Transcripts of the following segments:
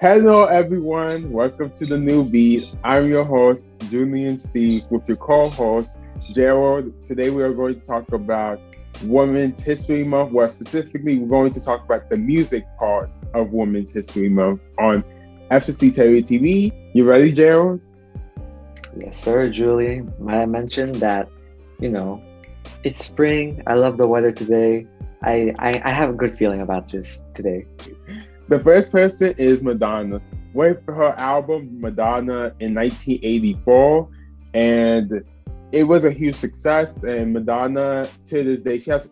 Hello, everyone. Welcome to the new beat. I'm your host, Julian Steve, with your co-host, Gerald. Today, we are going to talk about Women's History Month. Well, specifically, we're going to talk about the music part of Women's History Month on SFCTerrierTV. You ready, Gerald? Yes, sir, Julian. I mentioned that, it's spring. I love the weather today. I have a good feeling about this today. The first person is Madonna. Went for her album Madonna in 1984, and it was a huge success. And Madonna, to this day, she has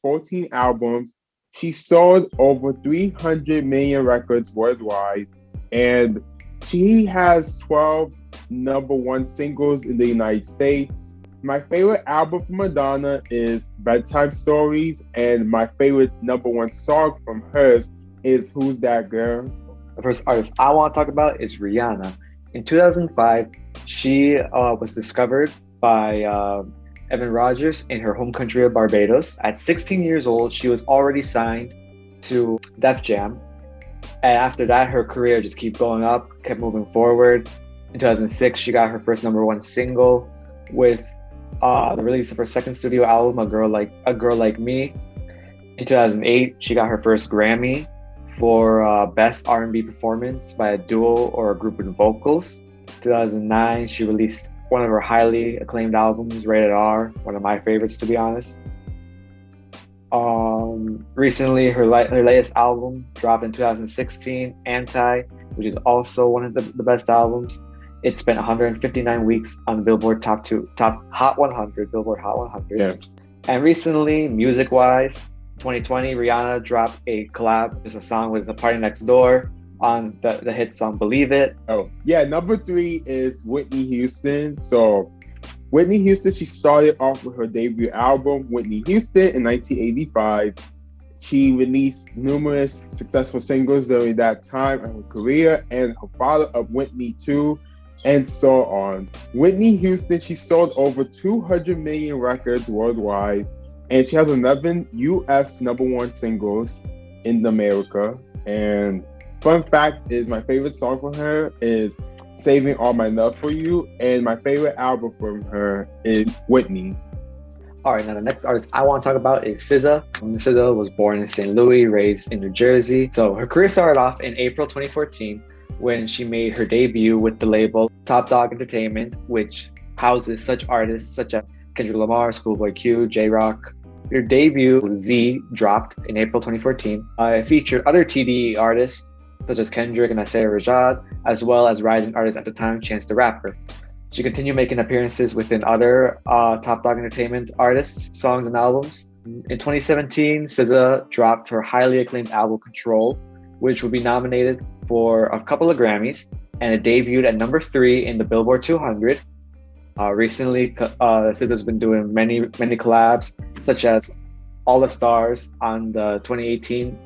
14 albums. She sold over 300 million records worldwide, and she has 12 number one singles in the United States. My favorite album from Madonna is Bedtime Stories, and my favorite number one song from hers is Who's That Girl? The first artist I want to talk about is Rihanna. In 2005, she was discovered by Evan Rogers in her home country of Barbados. At 16 years old, she was already signed to Def Jam. And after that, her career just kept going up, kept moving forward. In 2006, she got her first number one single with the release of her second studio album, A Girl Like Me. In 2008, she got her first Grammy for Best R&B Performance by a duo or a group with vocals. 2009, she released one of her highly acclaimed albums, Rated R, one of my favorites, to be honest. Recently, her latest album dropped in 2016, Anti, which is also one of the best albums. It spent 159 weeks on the Billboard Top Hot 100, Billboard Hot 100. Yeah. And recently, music-wise, 2020, Rihanna dropped a collab, just a song with The Party Next Door on the hit song Believe It. Oh, yeah. Number 3 is Whitney Houston. So Whitney Houston, she started off with her debut album, Whitney Houston, in 1985. She released numerous successful singles during that time in her career, and her follow-up, Whitney 2, and so on. Whitney Houston, she sold over 200 million records worldwide, and she has 11 US number one singles in America. And fun fact is, my favorite song from her is Saving All My Love For You, and my favorite album from her is Whitney. All right, now the next artist I want to talk about is SZA. SZA was born in St. Louis, raised in New Jersey. So her career started off in April 2014 when she made her debut with the label Top Dog Entertainment, which houses such artists such as Kendrick Lamar, Schoolboy Q, J-Rock. Her debut, Z, dropped in April 2014. It featured other TDE artists such as Kendrick and Isaiah Rashad, as well as rising artists at the time, Chance the Rapper. She continued making appearances within other Top Dog Entertainment artists' songs and albums. In 2017, SZA dropped her highly acclaimed album Control, which would be nominated for a couple of Grammys, and it debuted at number 3 in the Billboard 200. Recently, SZA's been doing many collabs, such as All the Stars on the 2018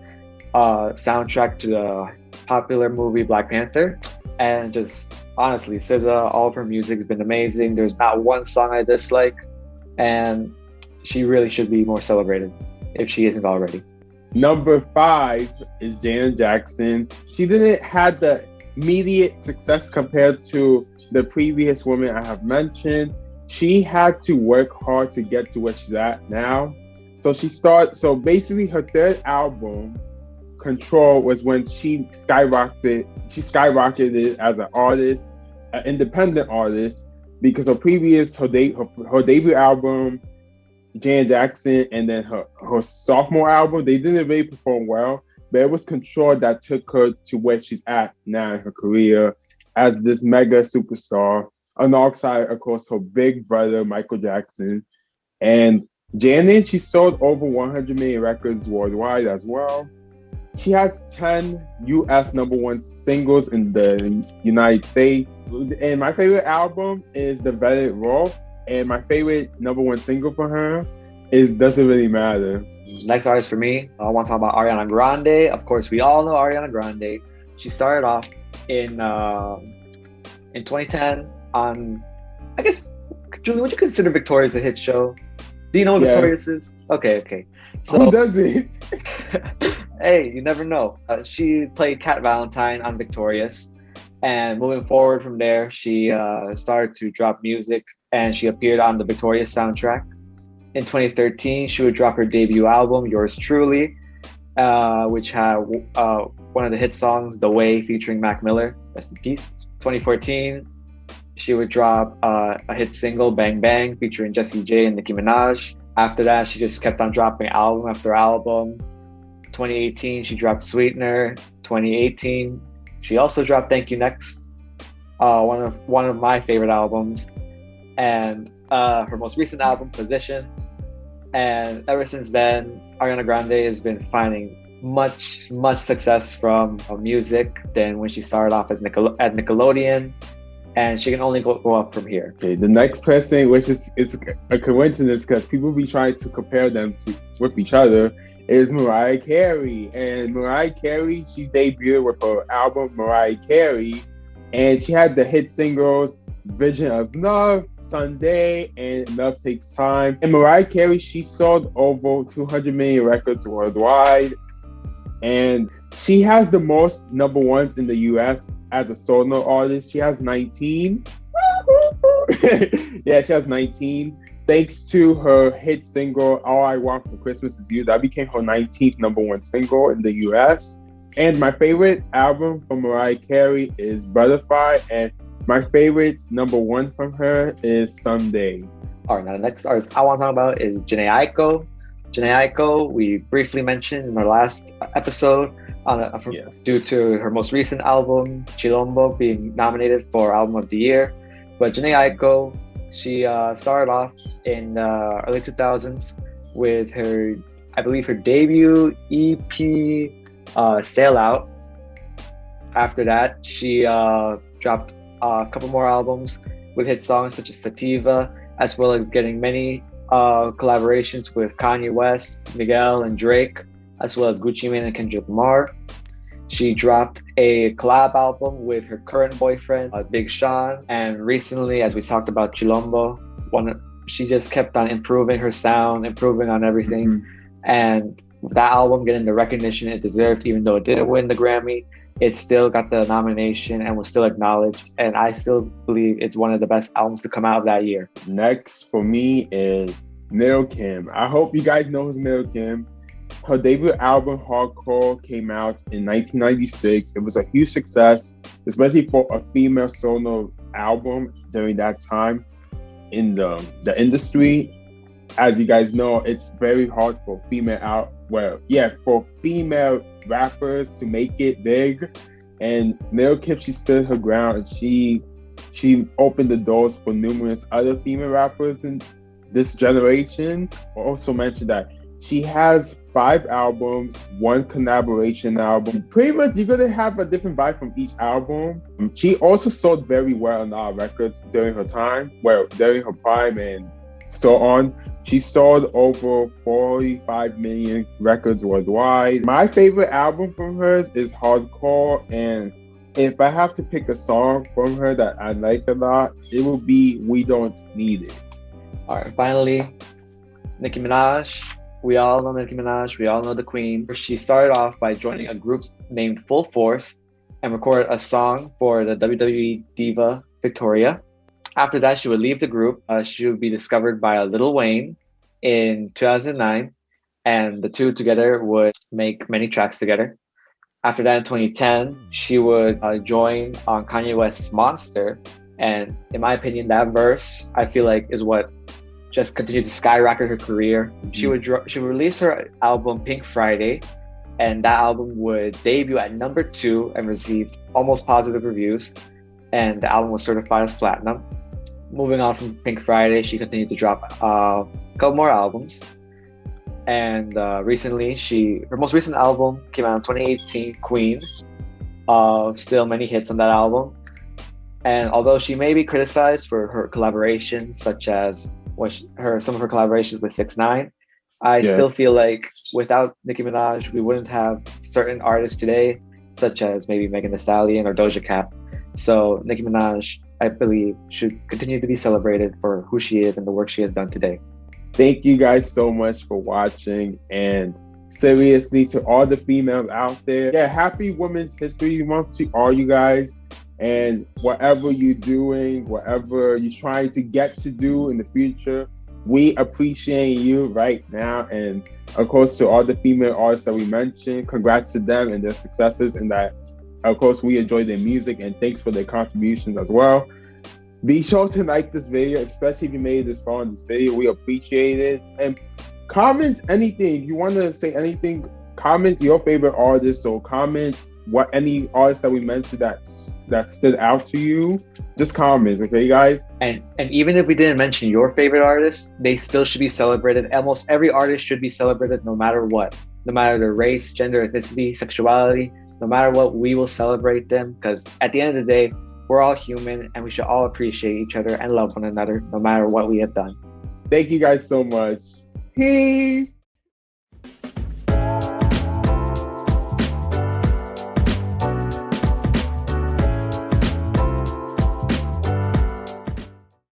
soundtrack to the popular movie Black Panther. And just honestly, SZA, all of her music has been amazing. There's not one song I dislike, and she really should be more celebrated if she isn't already. Number 5 is Janet Jackson. She didn't have the immediate success compared to the previous women I have mentioned. She had to work hard to get to where she's at now. So basically her third album, Control, was when she skyrocketed. She skyrocketed as an artist, an independent artist, because her debut album, Janet Jackson, and then her sophomore album, they didn't really perform well, but it was Control that took her to where she's at now in her career as this mega superstar, alongside, of course, her big brother, Michael Jackson. And Janet, she sold over 100 million records worldwide as well. She has 10 US number one singles in the United States. And my favorite album is The Velvet Rope. And my favorite number one single for her is Doesn't Really Matter. Next artist for me, I want to talk about Ariana Grande. Of course, we all know Ariana Grande. She started off in 2010 on, I guess, Julie, would you consider Victoria's a hit show? Do you know what Yeah. Victorious is? Okay. So, Who doesn't? hey, you never know. She played Cat Valentine on Victorious, and moving forward from there, she started to drop music, and she appeared on the Victorious soundtrack. In 2013, she would drop her debut album, Yours Truly, which had one of the hit songs, The Way, featuring Mac Miller. Rest in peace. 2014, she would drop a hit single, Bang Bang, featuring Jessie J and Nicki Minaj. After that, she just kept on dropping album after album. 2018, she dropped Sweetener. 2018, she also dropped Thank You Next, one of my favorite albums, and her most recent album, Positions. And ever since then, Ariana Grande has been finding much success from music than when she started off at Nickelodeon, and she can only go up from here. Okay, the next person, which is a coincidence because people be trying to compare them with each other, is Mariah Carey. And Mariah Carey, she debuted with her album Mariah Carey, and she had the hit singles Vision of Love, Sunday, and Love Takes Time. And Mariah Carey, she sold over 200 million records worldwide, and she has the most number ones in the US as a solo artist. She has 19. Yeah, she has 19. Thanks to her hit single, All I Want for Christmas Is You. That became her 19th number one single in the US. And my favorite album from Mariah Carey is Butterfly, and my favorite number one from her is Someday. All right, now the next artist I want to talk about is Jhené Aiko. Jhené Aiko, we briefly mentioned in our last episode due to her most recent album, Chilombo, being nominated for Album of the Year. But Jhené Aiko, she started off in the early 2000s with her, I believe, her debut EP, Sail Out. After that, she dropped a couple more albums with hit songs such as Sativa, as well as getting many collaborations with Kanye West, Miguel, and Drake, as well as Gucci Mane and Kendrick Lamar. She dropped a collab album with her current boyfriend, Big Sean, and recently, as we talked about Chilombo, she just kept on improving her sound, improving on everything, and that album getting the recognition it deserved, even though it didn't win the Grammy. It still got the nomination and was still acknowledged, and I still believe it's one of the best albums to come out of that year. Next for me is Lil' Kim. I hope you guys know who's Lil' Kim. Her debut album, Hardcore, came out in 1996. It was a huge success, especially for a female solo album during that time in the industry. As you guys know, it's very hard for female rappers to make it big. And Lil' Kim, she stood her ground, and she opened the doors for numerous other female rappers in this generation. I also mentioned that she has 5 albums, 1 collaboration album. Pretty much, you're gonna have a different vibe from each album. She also sold very well on our records during her time, during her prime and so on. She sold over 45 million records worldwide. My favorite album from hers is Hardcore, and if I have to pick a song from her that I like a lot, it will be We Don't Need It. All right, finally, Nicki Minaj. We all know Nicki Minaj. We all know the Queen. She started off by joining a group named Full Force and recorded a song for the WWE diva Victoria. After that, she would leave the group. She would be discovered by Lil Wayne in 2009, and the two together would make many tracks together. After that, in 2010, she would join on Kanye West's Monster, and in my opinion, that verse, I feel like, is what just continued to skyrocket her career. She would release her album Pink Friday, and that album would debut at number 2 and received almost positive reviews, and the album was certified as platinum. Moving on from Pink Friday, she continued to drop a couple more albums, and recently, her most recent album came out in 2018, Queen. Still many hits on that album, and although she may be criticized for her collaborations, such as some of her collaborations with 6ix9ine, I still feel like without Nicki Minaj, we wouldn't have certain artists today, such as maybe Megan Thee Stallion or Doja Cat. So Nicki Minaj, I believe, should continue to be celebrated for who she is and the work she has done today. Thank you guys so much for watching, and seriously, to all the females out there, yeah, happy Women's History Month to all you guys. And whatever you're doing, whatever you're trying to get to do in the future, we appreciate you right now. And of course, to all the female artists that we mentioned, congrats to them and their successes, and that, of course, we enjoy their music, and thanks for their contributions as well. Be sure to like this video, especially if you made it this far in this video. We appreciate it. And comment anything. If you want to say anything, comment your favorite artist, or comment what any artist that we mentioned that stood out to you. Just comment, okay, guys? And even if we didn't mention your favorite artist, they still should be celebrated. Almost every artist should be celebrated no matter what. No matter their race, gender, ethnicity, sexuality, no matter what, we will celebrate them, because at the end of the day, we're all human and we should all appreciate each other and love one another no matter what we have done. Thank you guys so much. Peace.